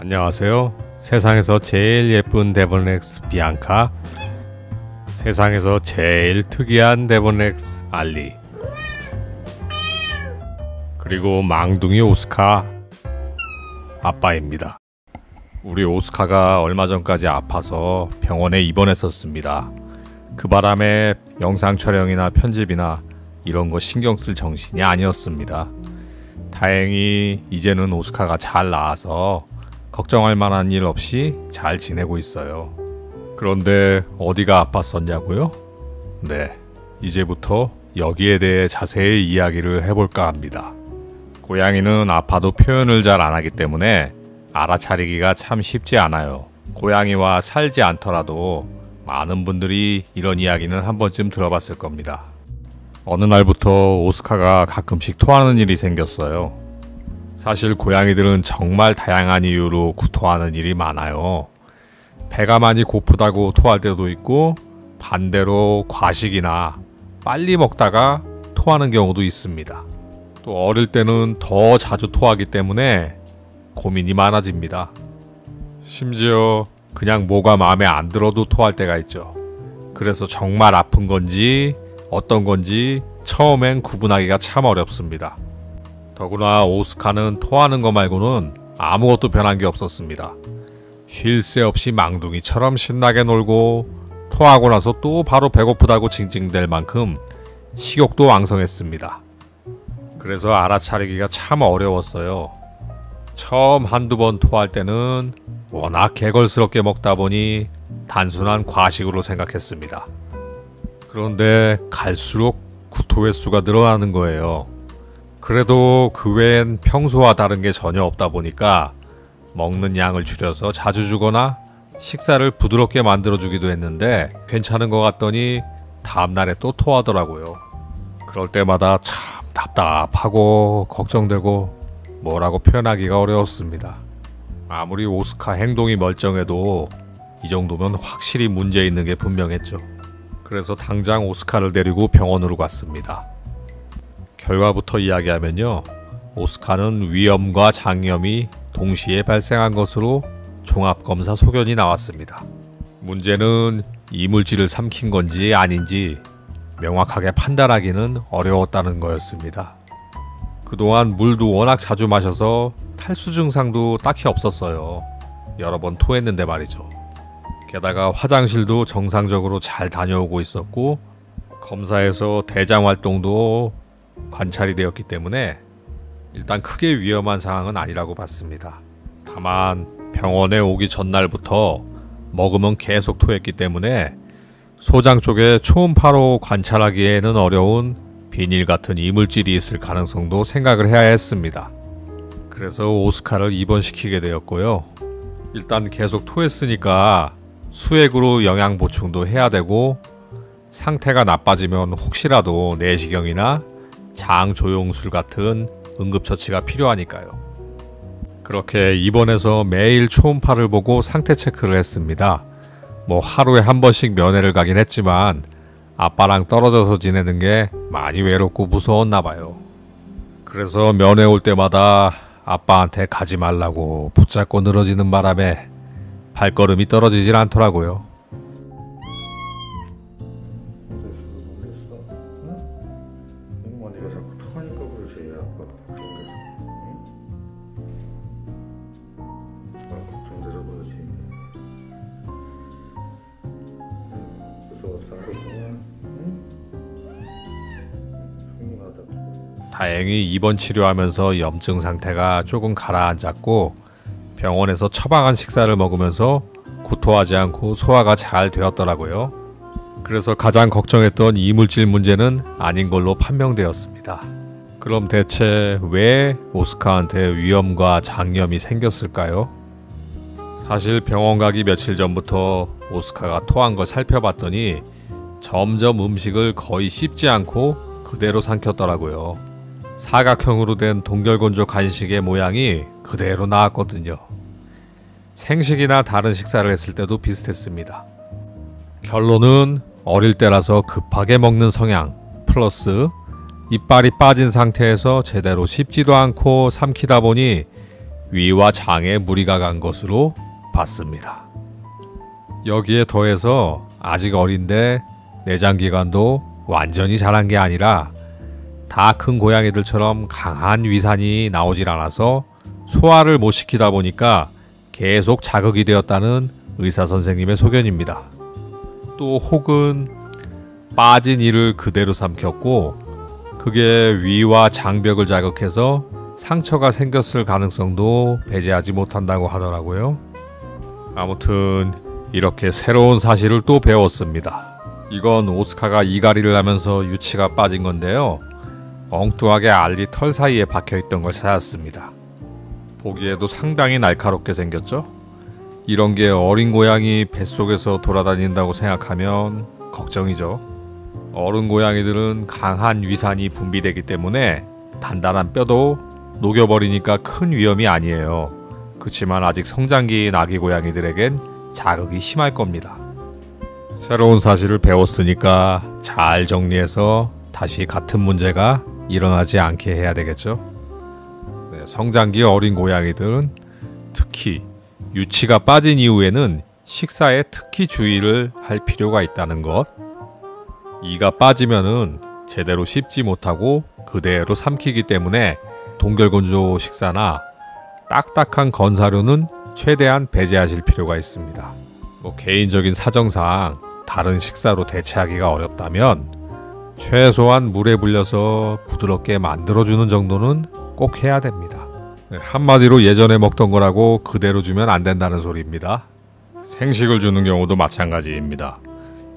안녕하세요. 세상에서 제일 예쁜 데본렉스 비앙카, 세상에서 제일 특이한 데본렉스 알리, 그리고 망둥이 오스카 아빠입니다. 우리 오스카가 얼마 전까지 아파서 병원에 입원했었습니다. 그 바람에 영상 촬영이나 편집이나 이런 거 신경 쓸 정신이 아니었습니다. 다행히 이제는 오스카가 잘 나아서 걱정할 만한 일 없이 잘 지내고 있어요. 그런데 어디가 아팠었냐고요? 네, 이제부터 여기에 대해 자세히 이야기를 해볼까 합니다. 고양이는 아파도 표현을 잘 안 하기 때문에 알아차리기가 참 쉽지 않아요. 고양이와 살지 않더라도 많은 분들이 이런 이야기는 한 번쯤 들어봤을 겁니다. 어느 날부터 오스카가 가끔씩 토하는 일이 생겼어요. 사실 고양이들은 정말 다양한 이유로 구토하는 일이 많아요. 배가 많이 고프다고 토할 때도 있고, 반대로 과식이나 빨리 먹다가 토하는 경우도 있습니다. 또 어릴 때는 더 자주 토하기 때문에 고민이 많아집니다. 심지어 그냥 뭐가 마음에 안 들어도 토할 때가 있죠. 그래서 정말 아픈 건지 어떤 건지 처음엔 구분하기가 참 어렵습니다. 더구나 오스카는 토하는 거 말고는 아무것도 변한 게 없었습니다. 쉴 새 없이 망둥이처럼 신나게 놀고, 토하고 나서 또 바로 배고프다고 징징댈 만큼 식욕도 왕성했습니다. 그래서 알아차리기가 참 어려웠어요. 처음 한두 번 토할 때는 워낙 개걸스럽게 먹다 보니 단순한 과식으로 생각했습니다. 그런데 갈수록 구토 횟수가 늘어나는 거예요. 그래도 그 외엔 평소와 다른 게 전혀 없다 보니까 먹는 양을 줄여서 자주 주거나 식사를 부드럽게 만들어주기도 했는데 괜찮은 것 같더니 다음날에 또 토하더라고요. 그럴 때마다 참 답답하고 걱정되고 뭐라고 표현하기가 어려웠습니다. 아무리 오스카 행동이 멀쩡해도 이 정도면 확실히 문제 있는 게 분명했죠. 그래서 당장 오스카를 데리고 병원으로 갔습니다. 결과부터 이야기하면요, 오스카는 위염과 장염이 동시에 발생한 것으로 종합검사 소견이 나왔습니다. 문제는 이물질을 삼킨 건지 아닌지 명확하게 판단하기는 어려웠다는 거였습니다. 그동안 물도 워낙 자주 마셔서 탈수 증상도 딱히 없었어요. 여러 번 토했는데 말이죠. 게다가 화장실도 정상적으로 잘 다녀오고 있었고, 검사에서 대장 활동도 관찰이 되었기 때문에 일단 크게 위험한 상황은 아니라고 봤습니다. 다만 병원에 오기 전날부터 먹으면 계속 토했기 때문에 소장 쪽에 초음파로 관찰하기에는 어려운 비닐 같은 이물질이 있을 가능성도 생각을 해야 했습니다. 그래서 오스카를 입원시키게 되었고요. 일단 계속 토했으니까 수액으로 영양 보충도 해야 되고, 상태가 나빠지면 혹시라도 내시경이나 장 조영술 같은 응급처치가 필요하니까요. 그렇게 입원해서 매일 초음파를 보고 상태 체크를 했습니다. 뭐 하루에 한 번씩 면회를 가긴 했지만 아빠랑 떨어져서 지내는 게 많이 외롭고 무서웠나 봐요. 그래서 면회 올 때마다 아빠한테 가지 말라고 붙잡고 늘어지는 바람에 발걸음이 떨어지질 않더라고요. 다행히 입원 치료하면서 염증 상태가 조금 가라앉았고, 병원에서 처방한 식사를 먹으면서 구토하지 않고 소화가 잘 되었더라고요. 그래서 가장 걱정했던 이물질 문제는 아닌 걸로 판명되었습니다. 그럼 대체 왜 오스카한테 위염과 장염이 생겼을까요? 사실 병원 가기 며칠 전부터 오스카가 토한 걸 살펴봤더니 점점 음식을 거의 씹지 않고 그대로 삼켰더라고요. 사각형으로 된 동결건조 간식의 모양이 그대로 나왔거든요. 생식이나 다른 식사를 했을 때도 비슷했습니다. 결론은 어릴 때라서 급하게 먹는 성향 플러스 이빨이 빠진 상태에서 제대로 씹지도 않고 삼키다 보니 위와 장에 무리가 간 것으로 봤습니다. 여기에 더해서 아직 어린데 내장기관도 완전히 자란 게 아니라 다 큰 고양이들처럼 강한 위산이 나오질 않아서 소화를 못 시키다 보니까 계속 자극이 되었다는 의사 선생님의 소견입니다. 또 혹은 빠진 이를 그대로 삼켰고 그게 위와 장벽을 자극해서 상처가 생겼을 가능성도 배제하지 못한다고 하더라고요. 아무튼 이렇게 새로운 사실을 또 배웠습니다. 이건 오스카가 이갈이를 하면서 유치가 빠진 건데요. 엉뚱하게 알리 털 사이에 박혀있던 걸 찾았습니다. 보기에도 상당히 날카롭게 생겼죠? 이런 게 어린 고양이 뱃속에서 돌아다닌다고 생각하면 걱정이죠. 어른 고양이들은 강한 위산이 분비되기 때문에 단단한 뼈도 녹여버리니까 큰 위험이 아니에요. 그치만 아직 성장기인 아기 고양이들에겐 자극이 심할 겁니다. 새로운 사실을 배웠으니까 잘 정리해서 다시 같은 문제가 일어나지 않게 해야 되겠죠. 네, 성장기 어린 고양이들은 특히 유치가 빠진 이후에는 식사에 특히 주의를 할 필요가 있다는 것. 이가 빠지면은 제대로 씹지 못하고 그대로 삼키기 때문에 동결건조 식사나 딱딱한 건사료는 최대한 배제하실 필요가 있습니다. 개인적인 사정상 다른 식사로 대체하기가 어렵다면 최소한 물에 불려서 부드럽게 만들어주는 정도는 꼭 해야 됩니다. 한마디로 예전에 먹던 거라고 그대로 주면 안 된다는 소리입니다. 생식을 주는 경우도 마찬가지입니다.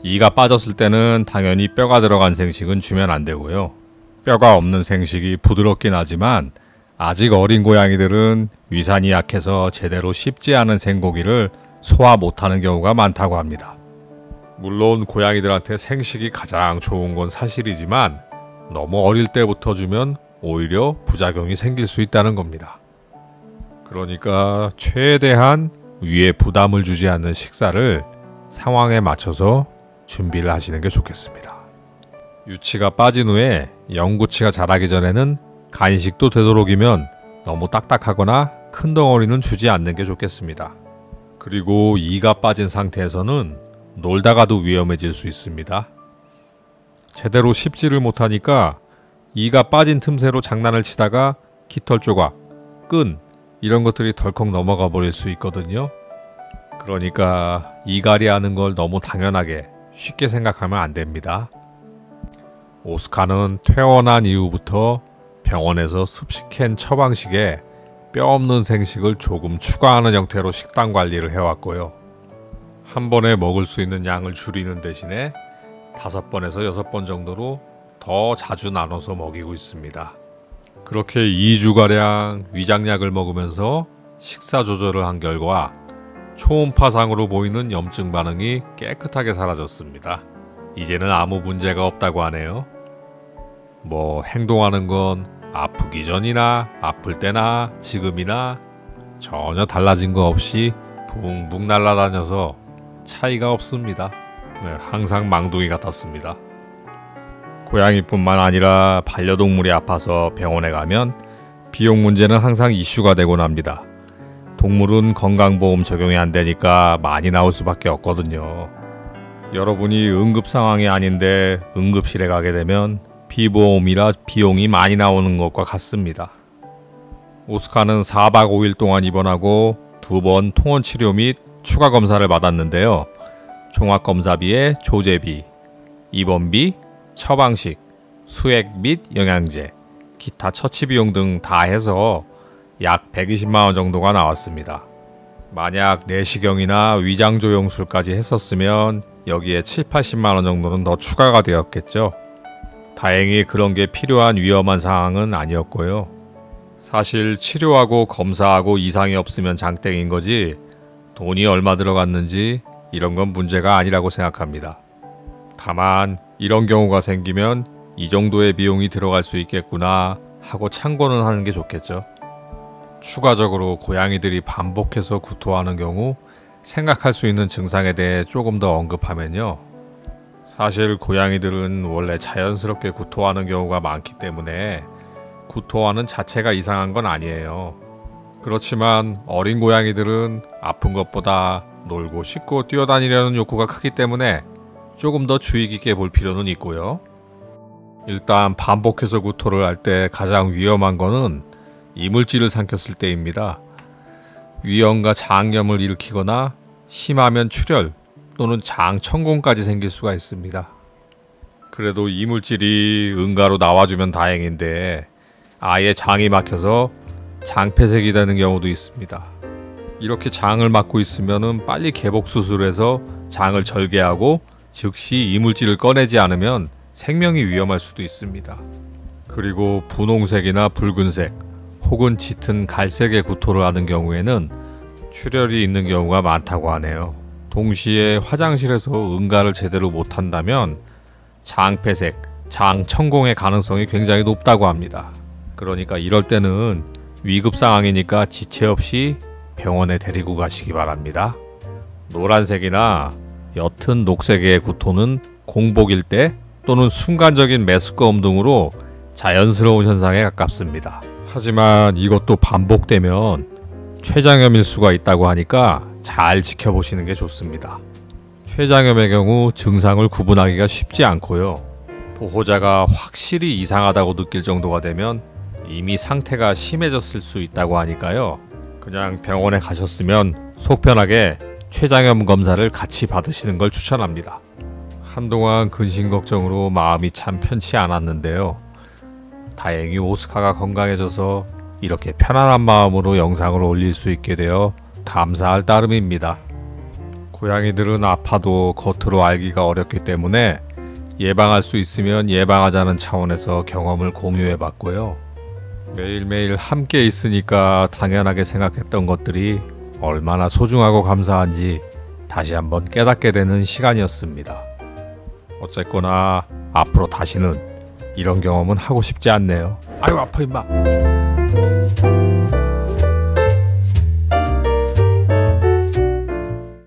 이가 빠졌을 때는 당연히 뼈가 들어간 생식은 주면 안 되고요. 뼈가 없는 생식이 부드럽긴 하지만 아직 어린 고양이들은 위산이 약해서 제대로 씹지 않은 생고기를 소화 못하는 경우가 많다고 합니다. 물론 고양이들한테 생식이 가장 좋은 건 사실이지만 너무 어릴 때부터 주면 오히려 부작용이 생길 수 있다는 겁니다. 그러니까 최대한 위에 부담을 주지 않는 식사를 상황에 맞춰서 준비를 하시는 게 좋겠습니다. 유치가 빠진 후에 영구치가 자라기 전에는 간식도 되도록이면 너무 딱딱하거나 큰 덩어리는 주지 않는 게 좋겠습니다. 그리고 이가 빠진 상태에서는 놀다가도 위험해질 수 있습니다. 제대로 씹지를 못하니까 이가 빠진 틈새로 장난을 치다가 깃털 조각, 끈 이런 것들이 덜컥 넘어가 버릴 수 있거든요. 그러니까 이갈이 하는 걸 너무 당연하게 쉽게 생각하면 안 됩니다. 오스카는 퇴원한 이후부터 병원에서 습식캔 처방식에 뼈 없는 생식을 조금 추가하는 형태로 식단 관리를 해왔고요. 한 번에 먹을 수 있는 양을 줄이는 대신에 5번에서 6번 정도로 더 자주 나눠서 먹이고 있습니다. 그렇게 2주가량 위장약을 먹으면서 식사 조절을 한 결과 초음파상으로 보이는 염증 반응이 깨끗하게 사라졌습니다. 이제는 아무 문제가 없다고 하네요. 행동하는 건 아프기 전이나 아플 때나 지금이나 전혀 달라진 거 없이 붕붕 날아다녀서 차이가 없습니다. 항상 망둥이 같았습니다. 고양이뿐만 아니라 반려동물이 아파서 병원에 가면 비용 문제는 항상 이슈가 되곤 합니다. 동물은 건강보험 적용이 안 되니까 많이 나올 수밖에 없거든요. 여러분이 응급 상황이 아닌데 응급실에 가게 되면 비보험이라 비용이 많이 나오는 것과 같습니다. 오스카는 4박 5일 동안 입원하고 2번 통원치료 및 추가 검사를 받았는데요. 종합검사비에 조제비, 입원비, 처방식, 수액 및 영양제, 기타 처치비용 등 다 해서 약 120만원 정도가 나왔습니다. 만약 내시경이나 위장조영술까지 했었으면 여기에 7,80만원 정도는 더 추가가 되었겠죠. 다행히 그런 게 필요한 위험한 상황은 아니었고요. 사실 치료하고 검사하고 이상이 없으면 장땡인 거지 돈이 얼마 들어갔는지 이런 건 문제가 아니라고 생각합니다. 다만 이런 경우가 생기면 이 정도의 비용이 들어갈 수 있겠구나 하고 참고는 하는 게 좋겠죠. 추가적으로 고양이들이 반복해서 구토하는 경우 생각할 수 있는 증상에 대해 조금 더 언급하면요. 사실 고양이들은 원래 자연스럽게 구토하는 경우가 많기 때문에 구토하는 자체가 이상한 건 아니에요. 그렇지만 어린 고양이들은 아픈 것보다 놀고 씻고 뛰어다니려는 욕구가 크기 때문에 조금 더 주의 깊게 볼 필요는 있고요. 일단 반복해서 구토를 할 때 가장 위험한 거는 이물질을 삼켰을 때입니다. 위염과 장염을 일으키거나 심하면 출혈 또는 장천공까지 생길 수가 있습니다. 그래도 이물질이 응가로 나와주면 다행인데 아예 장이 막혀서 장폐색이 되는 경우도 있습니다. 이렇게 장을 막고 있으면 빨리 개복 수술해서 장을 절개하고 즉시 이물질을 꺼내지 않으면 생명이 위험할 수도 있습니다. 그리고 분홍색이나 붉은색 혹은 짙은 갈색의 구토를 하는 경우에는 출혈이 있는 경우가 많다고 하네요. 동시에 화장실에서 응가를 제대로 못한다면 장폐색, 장천공의 가능성이 굉장히 높다고 합니다. 그러니까 이럴 때는 위급 상황이니까 지체 없이 병원에 데리고 가시기 바랍니다. 노란색이나 옅은 녹색의 구토는 공복일 때 또는 순간적인 메스꺼움 등으로 자연스러운 현상에 가깝습니다. 하지만 이것도 반복되면 췌장염일 수가 있다고 하니까 잘 지켜보시는 게 좋습니다. 췌장염의 경우 증상을 구분하기가 쉽지 않고요. 보호자가 확실히 이상하다고 느낄 정도가 되면 이미 상태가 심해졌을 수 있다고 하니까요. 그냥 병원에 가셨으면 속 편하게 췌장염 검사를 같이 받으시는 걸 추천합니다. 한동안 근심 걱정으로 마음이 참 편치 않았는데요. 다행히 오스카가 건강해져서 이렇게 편안한 마음으로 영상을 올릴 수 있게 되어 감사할 따름입니다. 고양이들은 아파도 겉으로 알기가 어렵기 때문에 예방할 수 있으면 예방하자는 차원에서 경험을 공유해봤고요. 매일매일 함께 있으니까 당연하게 생각했던 것들이 얼마나 소중하고 감사한지 다시 한번 깨닫게 되는 시간이었습니다. 어쨌거나 앞으로 다시는 이런 경험은 하고 싶지 않네요. 아유 아파 임마.